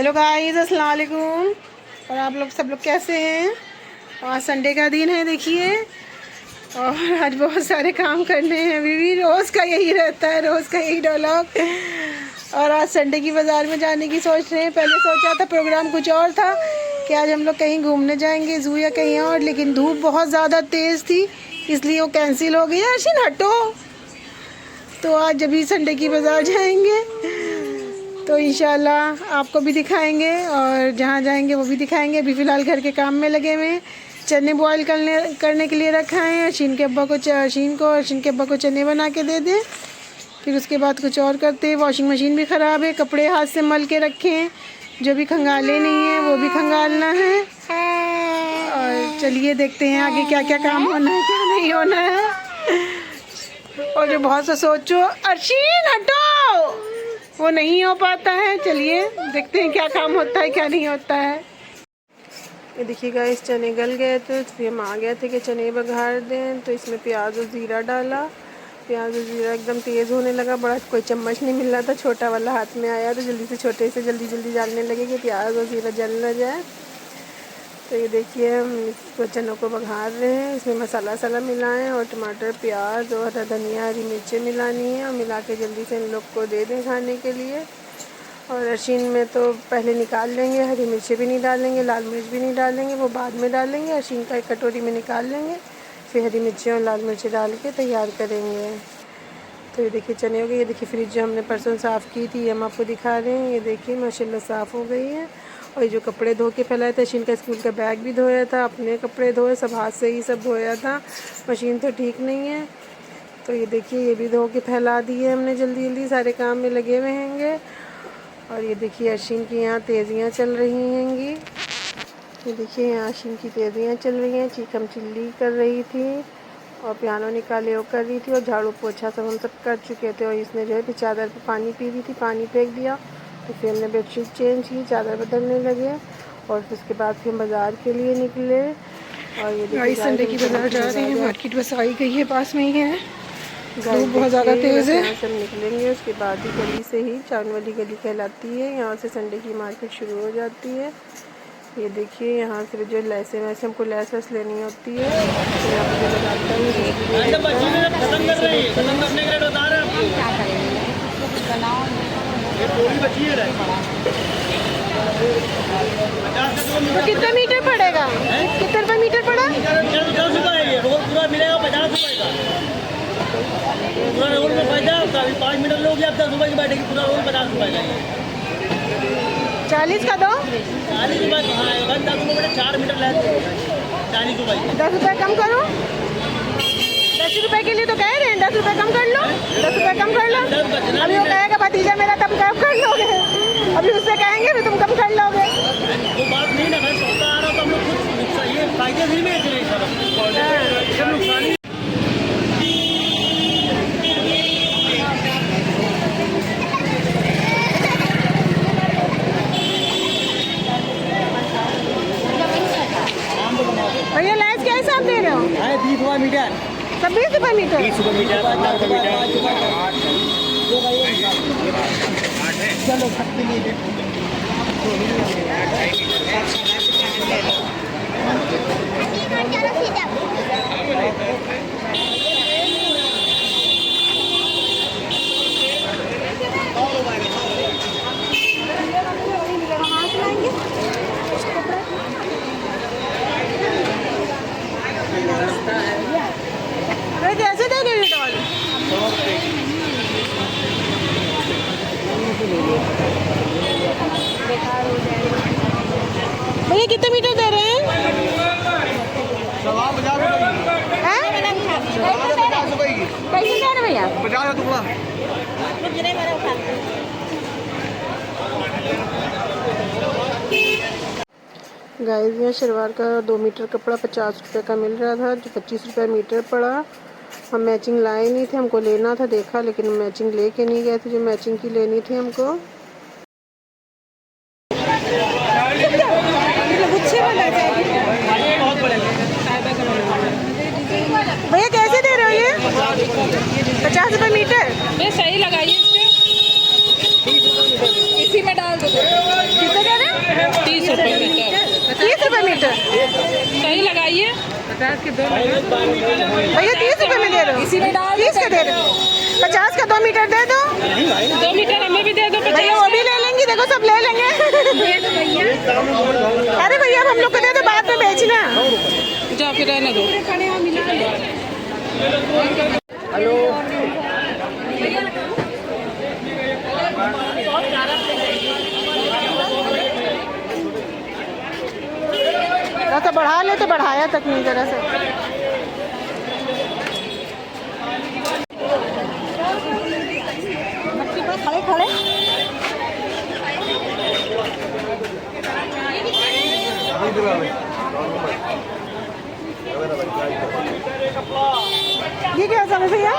Hello guys, अस्सलाम वालेकुम। और आप लोग सब लोग कैसे हैं? आज संडे का दिन है, देखिए। और आज बहुत सारे काम करने हैं। बीवी रोज़ का यही रहता है, रोज़ का यही डायलॉग। और आज संडे की बाज़ार में जाने की सोच रहे हैं। पहले सोचा था प्रोग्राम कुछ और था कि आज हम लोग कहीं घूमने जाएंगे, ज़ू या कहीं और, लेकिन धूप बहुत ज़्यादा तेज़ थी इसलिए वो कैंसिल हो गया। अर्शिन हटो। तो आज जब भी संडे की बाज़ार जाएंगे तो इंशाल्लाह आपको भी दिखाएंगे और जहाँ जाएंगे वो भी दिखाएंगे। अभी फ़िलहाल घर के काम में लगे हुए हैं। चने बॉईल करने के लिए रखा है। अर्शिन के अब्बा को चने बना के दे दें, फिर उसके बाद कुछ और करते हैं। वॉशिंग मशीन भी ख़राब है, कपड़े हाथ से मल के रखे हैं, जो भी खंगाले नहीं हैं वो भी खंगालना है। और चलिए देखते हैं आगे क्या क्या काम होना है, क्या नहीं होना है। और जो बहुत सा सोचो, अर्शिन हटो, वो नहीं हो पाता है। चलिए देखते हैं क्या काम होता है क्या नहीं होता है। ये देखिएगा, इस चने गल गए थे तो हम आ गए थे कि चने बघार दें। तो इसमें प्याज और ज़ीरा डाला। प्याज और ज़ीरा एकदम तेज़ होने लगा। बड़ा कोई चम्मच नहीं मिल रहा था, छोटा वाला हाथ में आया तो जल्दी से छोटे से जल्दी डालने लगे कि प्याज और ज़ीरा जल ना जाए। तो ये देखिए, हम इसको चनों को बघार रहे हैं। इसमें मसाला मिलाएं और टमाटर, प्याज और हरा धनिया, हरी मिर्चें मिलानी है और मिला के जल्दी से इन लोग को दे दें खाने के लिए। और अर्शिन में तो पहले निकाल लेंगे, हरी मिर्चें भी नहीं डालेंगे, लाल मिर्च भी नहीं डालेंगे, वो बाद में डालेंगे। अर्शिन का एक कटोरी में निकाल लेंगे, फिर हरी मिर्चें और लाल मिर्चें डाल के तैयार करेंगे। तो ये देखिए चने हो गए। ये देखिए फ्रिज जो हमने परसों साफ़ की थी, हम आपको दिखा रहे हैं। ये देखिए माशाल्लाह साफ़ हो गई है। और ये जो कपड़े धो के फैलाए थे, अर्शिन का स्कूल का बैग भी धोया था, अपने कपड़े धोए, सब हाथ से ही सब धोया था। मशीन तो ठीक नहीं है। तो ये देखिए, ये भी धो के फैला दिए हमने जल्दी सारे काम में लगे हुए हैंगे। और ये देखिए अर्शिन की यहाँ तेज़ियाँ चल रही हैंगी। ये देखिए यहाँ अर्शिन की तेज़ियाँ चल रही हैं। चीकम चिल्ली कर रही थी और पियानो निकाले वो कर रही थी और झाड़ू पोछा सब हम सब कर चुके थे। और इसने जो है फिर चादर पे पानी पी रही थी, पानी फेंक दिया। तो फिर हमने बेडशीट चेंज की, चादर बदलने लगे और फिर उसके बाद फिर हम बाज़ार के लिए निकले। और ये देखिए संडे की बाज़ार जा रहे हैं। मार्केट बस आई गई है, पास में ही है। धूप बहुत ज़्यादा तेज़ है। यहाँ से हम निकलेंगे, उसके बाद ही गली से ही, चांद वाली गली कहलाती है, यहाँ से संडे की मार्केट शुरू हो जाती है। ये देखिए यहाँ से जो लैसे वैसे हमको लैस वैस लेनी होती है, तो यहाँ पर जो लगाता तो कितना मीटर पड़ेगा? कितने रुपये मीटर पड़ा? पूरा मिलेगा 50 रुपये का। पूरा रोल में फायदा होता है। 5 मीटर लोगे आप 10 रुपये की बैठेगी, पूरा रोल 50 रुपये का। 40 का दो। 40 रुपये कहाँ है? 10 रुपये बेटे 4 मीटर ले 40 रुपये। 10 रुपये कम करो। 10 रुपये के लिए तो कह रहे हैं, 10 रुपये कम कर लो। 10 रुपये कम कर लो। अभी वो कहेगा भतीजा मेरा, तब कम कर लोगे। अभी उससे कहेंगे फिर तुम कम कर लोगे। वो बात नहीं ना, मैं सोचता आ रहा हूँ तो हम लोग खुद ये फायदे नहीं बेच रहे सब नुकसान ही। भैया लाइस क्या हिसाब दे रहे हो? 20 रुपये मीटर। सब 20 रुपये मीटर। 20 रुपये मीटर, 15 रुपये मीटर। चलो सबके लिए कैसे दे रहे डॉल? भैया कितने मीटर दे रहे हैं? कैसे दे रहे भैया? 50 टुकड़ा। गाइस यहाँ शलवार का 2 मीटर कपड़ा 50 रुपये का मिल रहा था, जो 25 रुपये मीटर पड़ा। हम मैचिंग लाए नहीं थे, हमको लेना था, देखा लेकिन मैचिंग लेके नहीं गए थे जो मैचिंग की लेनी थी हमको। भैया कैसे दे रहे हो ये? 50 रुपये मीटर। सही लगाइए, इसी में डाल दो। कितने 50 के 2 भैया 30 रुपए में दे दो, 30 के दे दो, 50 का 2 मीटर दे दो, 2 मीटर हमें भी दे दो भैया, वो भी ले लेंगी, देखो सब ले लेंगे। अरे भैया हम लोग को दे दो, बाद में बेचना। जा फिर रहने दो। हेलो तो बढ़ा ले तो बढ़ाया तक नहीं जरा से। खड़े खड़े ये क्या समझ भैया?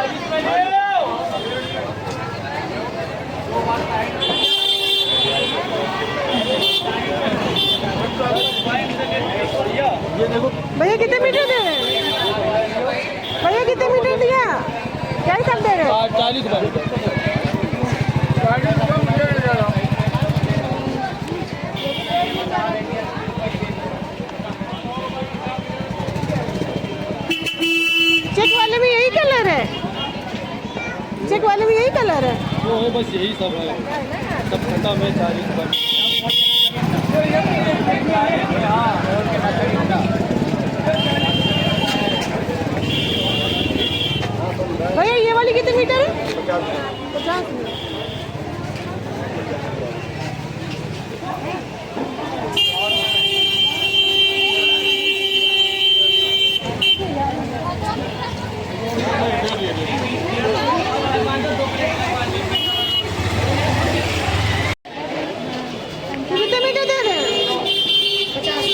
भैया कितने मीटर दे रहे हैं? भैया कितने मीटर दिया? क्या हिसाब दे रहे हैं? 40 रुपये। चेक वाले में यही कलर है? चेक वाले में यही कलर है? वो है बस यही सब है, सब ठंडा में 40 रुपये। भैया ये वाली कितने मीटर है? 50 मीटर। कितने मीटर दे रहे हैं? 50।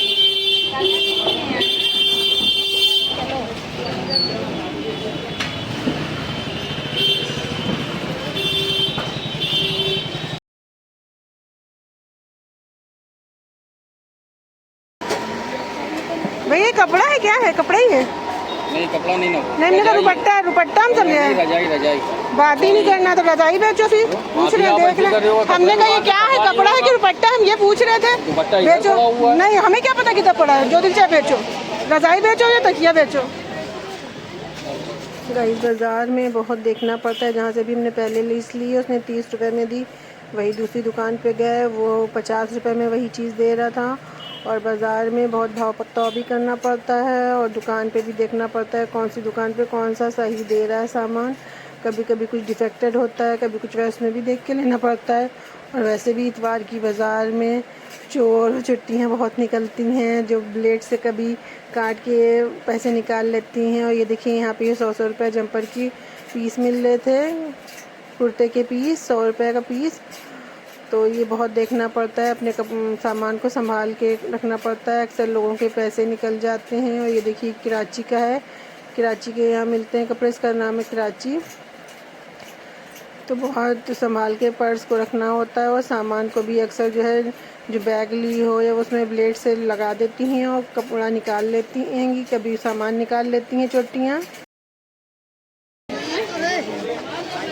भैया कपड़ा है, क्या है? कपड़ा ही है? नहीं कपड़ा नहीं ना, नहीं तो रुपट्टा है, रुपट्टा हम समझे। रजाई बात ही नहीं करना तो रजाई बेचो फिर। पूछ रहे हैं, देख ले। हमने कहा ये क्या है, कपड़ा है कि रुपट्टा? हम ये पूछ रहे थे। बेचो नहीं, हमें क्या पता कितना पड़ा है, जो दिल चाहे बेचो, रजाई बेचो या तकिया बेचो। गाइस बाज़ार में बहुत देखना पड़ता है। जहाँ से भी हमने पहले लिस्ट ली है उसने 30 रुपये में दी, वही दूसरी दुकान पे गए वो 50 रुपये में वही चीज़ दे रहा था। और बाज़ार में बहुत भाव पत्ता भी करना पड़ता है और दुकान पे भी देखना पड़ता है कौन सी दुकान पे कौन सा सही दे रहा है सामान। कभी कभी कुछ डिफेक्टेड होता है, कभी कुछ वैसे में भी देख के लेना पड़ता है। और वैसे भी इतवार की बाज़ार में चोर चुट्टियाँ बहुत निकलती हैं जो ब्लेड से कभी काट के पैसे निकाल लेती हैं। और ये देखिए यहाँ पे 100 रुपये जंपर की पीस मिल रहे थे, कुर्ते के पीस 100 रुपये का पीस। तो ये बहुत देखना पड़ता है, अपने सामान को संभाल के रखना पड़ता है। अक्सर लोगों के पैसे निकल जाते हैं। और ये देखिए कराची का है, कराची के यहाँ मिलते हैं कपड़े, इसका नाम है कराची। तो बहुत संभाल के पर्स को रखना होता है और सामान को भी अक्सर जो है जो बैग ली हो या उसमें ब्लेड से लगा देती हैं और कपड़ा निकाल लेती हैं, कभी सामान निकाल लेती हैं चोटियाँ।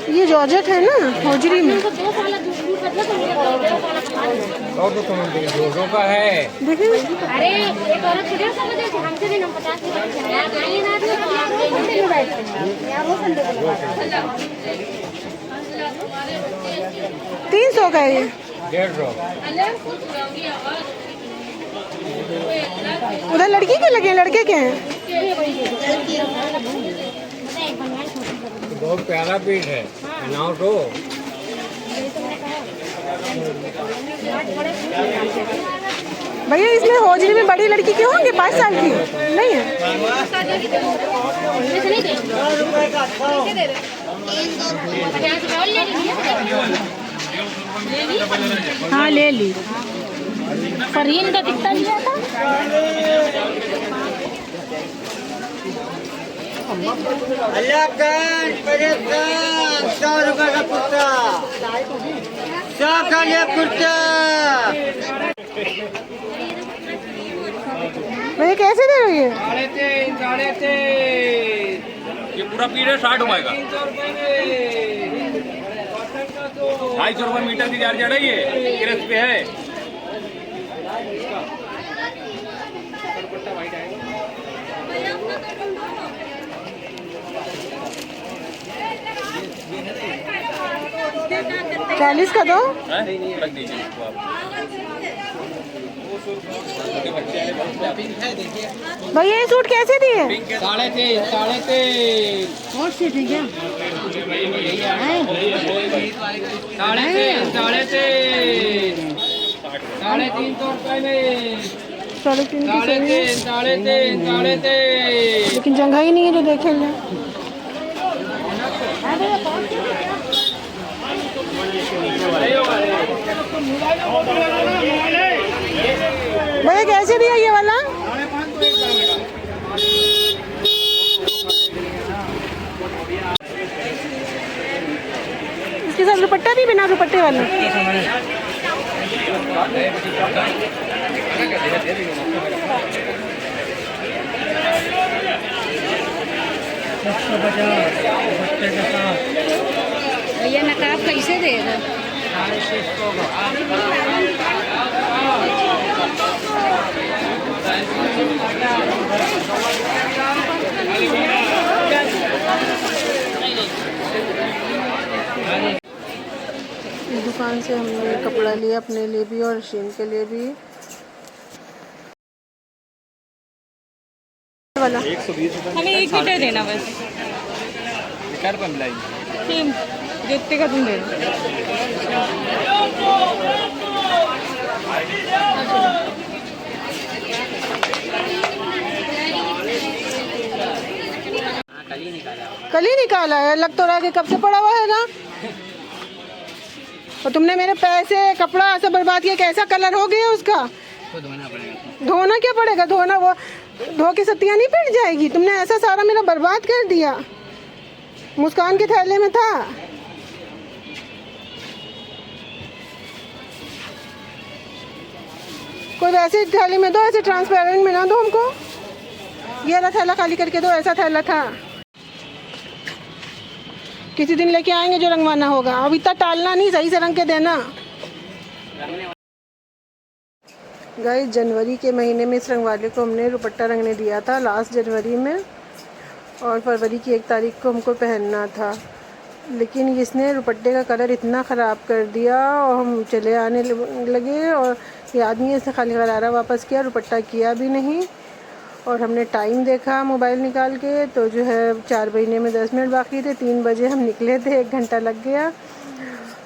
ये जॉर्जेट है ना, होजरी में। और तो कम 200 का है। देखिए अरे एक औरत किधर समझे हमसे भी 50 आइए ना तो 300 का है ये। 150। उधर लड़की के लगे, लड़के के हैं। बहुत प्यारा पीस है, बनाओ तो। भैया इसमें होजरी में बड़ी लड़की के होंगे 5 साल की? नहीं है। हाँ ले ली। फरहीन का कितना लिया था? अल्लाहगंज परेशान 100 रुपये का कुर्ता, 100 का ये कुर्ता। भैया कैसे दे रही है? 350। ये पूरा पीस है 60 रुपये का। 250 रुपये मीटर की चार्ज है, ये किरस पे है। चालीस का दो। रख दीजिए इसको आप। भैया ये सूट कैसे दिए? 3.5 और सीट है क्या? 350 रुपए में। 3.5 लेकिन जगह ही नहीं है जो देखेंगे। भैया कैसे दिया ये वाला? इसके साथ दुपट्टा भी बिना दुपट्टे वाला? भैया नकाब कैसे दे रहे? इस दुकान से हमने कपड़ा लिया अपने लिए भी और शीन के लिए भी। वाला 120 रुपए हमें 1 मीटर देना बस। कर पर मिलाई। सेम जितने का तुम दे दो। कल ही निकाला है, लग तो रहा है कि कब से पड़ा हुआ है ना। और तुमने मेरे पैसे कपड़ा ऐसा बर्बाद किया, कैसा कलर हो गया उसका। तो धोना पड़ेगा। धोना क्या पड़ेगा? धोना वो धो के सत्तियाँ नहीं पिट जाएगी। तुमने ऐसा सारा मेरा बर्बाद कर दिया। मुस्कान के थैले में था। कोई वैसे थैले में दो, ऐसे ट्रांसपेरेंट में ना दो हमको। ये वाला थैला खाली करके दो, ऐसा थैला था। किसी दिन लेके आएंगे जो रंगवाना होगा। अब इतना टालना नहीं, सही से रंग के देना। गाइस जनवरी के महीने में इस रंगवाले को हमने दुपट्टा रंगने दिया था लास्ट जनवरी में, और फरवरी की 1 तारीख को हमको पहनना था। लेकिन इसने दुपट्टे का कलर इतना ख़राब कर दिया और हम चले आने लगे और ये आदमी इसने खाली गरारा वापस किया, दुपट्टा किया भी नहीं। और हमने टाइम देखा मोबाइल निकाल के तो जो है 4 महीने में 10 मिनट बाकी थे। 3 बजे हम निकले थे, 1 घंटा लग गया।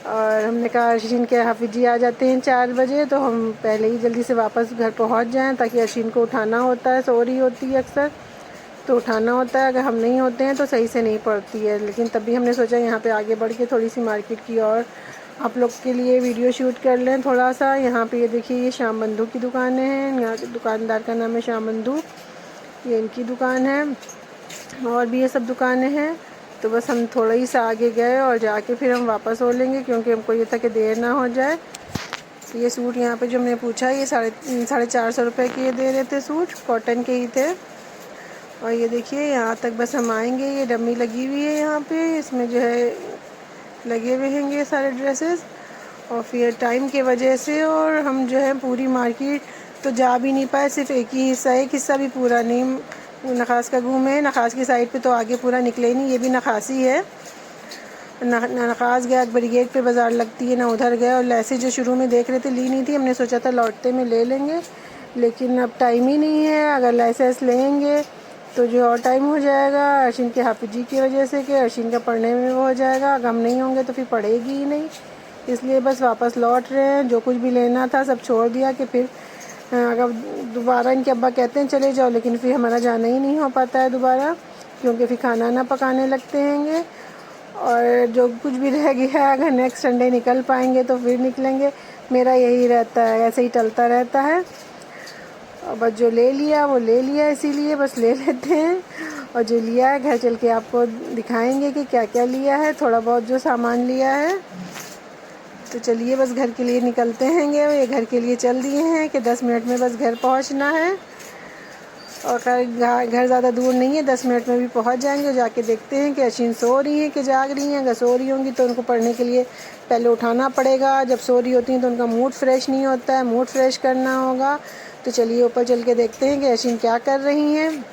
और हमने कहा अश्विन के हाफिज जी आ जाते हैं 4 बजे, तो हम पहले ही जल्दी से वापस घर पहुंच जाएं, ताकि अश्विन को उठाना होता है, सो रही होती है अक्सर, तो उठाना होता है। अगर हम नहीं होते हैं तो सही से नहीं पड़ती है। लेकिन तभी हमने सोचा यहाँ पे आगे बढ़ के थोड़ी सी मार्केट की और आप लोग के लिए वीडियो शूट कर लें थोड़ा सा। यहाँ पे ये देखिए, ये श्याम बंधु की दुकानें हैं। यहाँ के दुकानदार का नाम है श्याम बंधु, ये इनकी दुकान है। और भी ये सब दुकानें हैं। तो बस हम थोड़ा ही सा आगे गए और जाके फिर हम वापस हो लेंगे, क्योंकि हमको ये था कि देर ना हो जाए। तो ये सूट यहाँ पे जो हमने पूछा, ये 450 रुपये के ये दे रहे थे सूट, कॉटन के ही थे। और ये देखिए यहाँ तक बस हम आएंगे, ये डमी लगी हुई है यहाँ पे, इसमें जो है लगे हुए हैं ये सारे ड्रेसेस। और फिर टाइम की वजह से और हम जो है पूरी मार्केट तो जा भी नहीं पाए, सिर्फ एक हिस्सा भी पूरा नहीं नखास का घूमे। नखास की साइड पे तो आगे पूरा निकले नहीं, ये भी नखासी है। नखास गया, अकबरी गेट पे बाज़ार लगती है ना, उधर गया। और लैसे जो शुरू में देख रहे थे ली नहीं थी, हमने सोचा था लौटते में ले लेंगे, लेकिन अब टाइम ही नहीं है। अगर लैसेस लेंगे तो जो और टाइम हो जाएगा अश्विन के हाफिज जी की वजह से, कि अश्विन का पढ़ने में वो हो जाएगा। अगर हम नहीं होंगे तो फिर पढ़ेगी ही नहीं, इसलिए बस वापस लौट रहे हैं। जो कुछ भी लेना था सब छोड़ दिया कि फिर अगर दोबारा इनके अब्बा कहते हैं चले जाओ, लेकिन फिर हमारा जाना ही नहीं हो पाता है दोबारा, क्योंकि फिर खाना ना पकाने लगते हैं। और जो कुछ भी रह गया है, अगर नेक्स्ट संडे निकल पाएंगे तो फिर निकलेंगे। मेरा यही रहता है, ऐसे ही चलता रहता है। और बस जो ले लिया वो ले लिया, इसीलिए बस ले लेते हैं। और जो लिया है घर चल के आपको दिखाएंगे कि क्या क्या लिया है, थोड़ा बहुत जो सामान लिया है। तो चलिए बस घर के लिए निकलते हैं। ये घर के लिए चल दिए हैं कि 10 मिनट में बस घर पहुंचना है। और घर ज़्यादा दूर नहीं है, 10 मिनट में भी पहुंच जाएंगे। जाके देखते हैं कि अश्विन सो रही हैं कि जाग रही हैं। अगर सो रही होंगी तो उनको पढ़ने के लिए पहले उठाना पड़ेगा। जब सो रही होती हैं तो उनका मूड फ्रेश नहीं होता है, मूड फ्रेश करना होगा। तो चलिए ऊपर चल के देखते हैं कि अश्विन क्या कर रही हैं।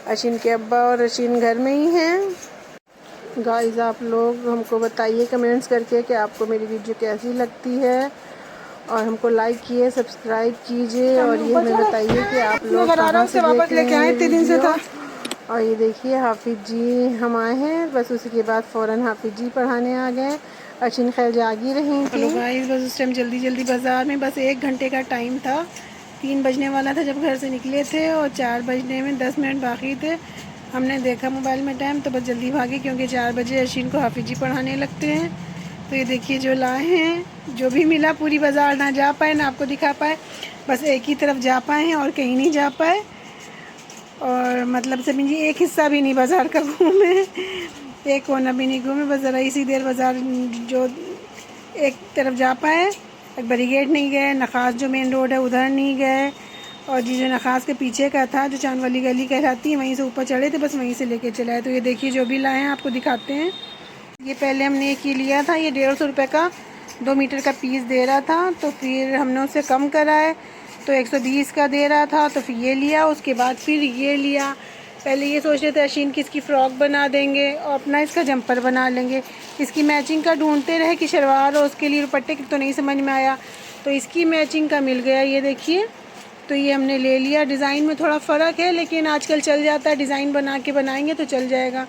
अशीन के अब्बा और अशीन घर में ही हैं। गाइस आप लोग हमको बताइए कमेंट्स करके कि आपको मेरी वीडियो कैसी लगती है, और हमको लाइक कीजिए, सब्सक्राइब कीजिए, और ये हमें बताइए कि आप लोग कहाँ से वापस लेके आए, इतने दिन से था। और ये देखिए हाफिज जी हम आए हैं, बस उसी के बाद फ़ौरन हाफिज जी पढ़ाने आ गए। अशीन खैर जागी रही थी। गाइस बस उस टाइम जल्दी जल्दी बाज़ार में बस 1 घंटे का टाइम था, 3 बजने वाला था जब घर से निकले थे, और 4 बजने में 10 मिनट बाकी थे। हमने देखा मोबाइल में टाइम तो बस जल्दी भागे, क्योंकि 4 बजे अशीन को हाफिज जी पढ़ाने लगते हैं। तो ये देखिए जो लाए हैं, जो भी मिला, पूरी बाज़ार ना जा पाए ना आपको दिखा पाए, बस एक ही तरफ जा पाए हैं और कहीं नहीं जा पाए। और मतलब समझिए एक हिस्सा भी नहीं बाज़ार का घूमे, एक कोना भी नहीं घूमे, बस ज़रा इसी देर बाज़ार जो एक तरफ जा पाए। अकबरी गेट नहीं गए, नखास जो मेन रोड है उधर नहीं गए, और जो नखास के पीछे का था जो चांद वाली गली कहलाती है वहीं से ऊपर चढ़े थे, बस वहीं से लेके चले आए। तो ये देखिए जो भी लाए हैं आपको दिखाते हैं। ये पहले हमने एक ये लिया था, ये 150 रुपये का 2 मीटर का पीस दे रहा था, तो फिर हमने उससे कम कराए तो 120 का दे रहा था, तो फिर ये लिया। उसके बाद फिर ये लिया। पहले ये सोच रहे थे अशीन की इसकी फ़्रॉक बना देंगे और अपना इसका जंपर बना लेंगे, इसकी मैचिंग का ढूंढते रहे कि शलवार और उसके लिए दुपट्टे की, तो नहीं समझ में आया, तो इसकी मैचिंग का मिल गया, ये देखिए। तो ये हमने ले लिया। डिज़ाइन में थोड़ा फ़र्क है लेकिन आजकल चल जाता है, डिज़ाइन बना के बनाएंगे तो चल जाएगा।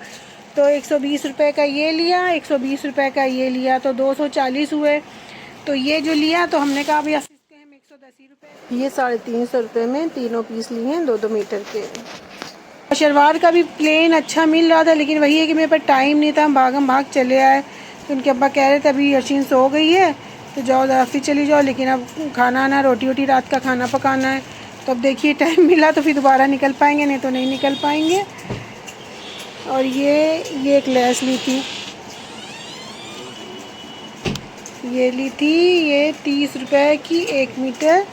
तो 120 रुपये का ये लिया, 120 रुपये का ये लिया, तो 240 हुए। तो ये जो लिया तो हमने कहा भैया इसके हम 110 ही रुपये। ये 350 रुपये में तीनों पीस लिए हैं 2-2 मीटर के। शलवार का भी प्लेन अच्छा मिल रहा था, लेकिन वही है कि मेरे पास टाइम नहीं था, हम भाग चले आए। तो उनके अब्बा कह रहे थे अभी अशीन सो गई है तो जाओ ज़रा फिर चली जाओ, लेकिन अब खाना आना, रोटी वोटी रात का खाना पकाना है। तो अब देखिए टाइम मिला तो फिर दोबारा निकल पाएंगे, नहीं तो नहीं निकल पाएंगे। और ये एक लेस ली थी, ये ली थी ये 30 रुपये की 1 मीटर।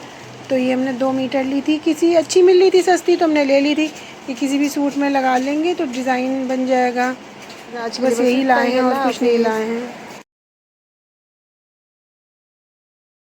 तो ये हमने 2 मीटर ली थी, किसी अच्छी मिल रही थी सस्ती तो हमने ले ली थी। ये किसी भी सूट में लगा लेंगे तो डिज़ाइन बन जाएगा। आज बस यही लाए हैं और कुछ नहीं लाए हैं।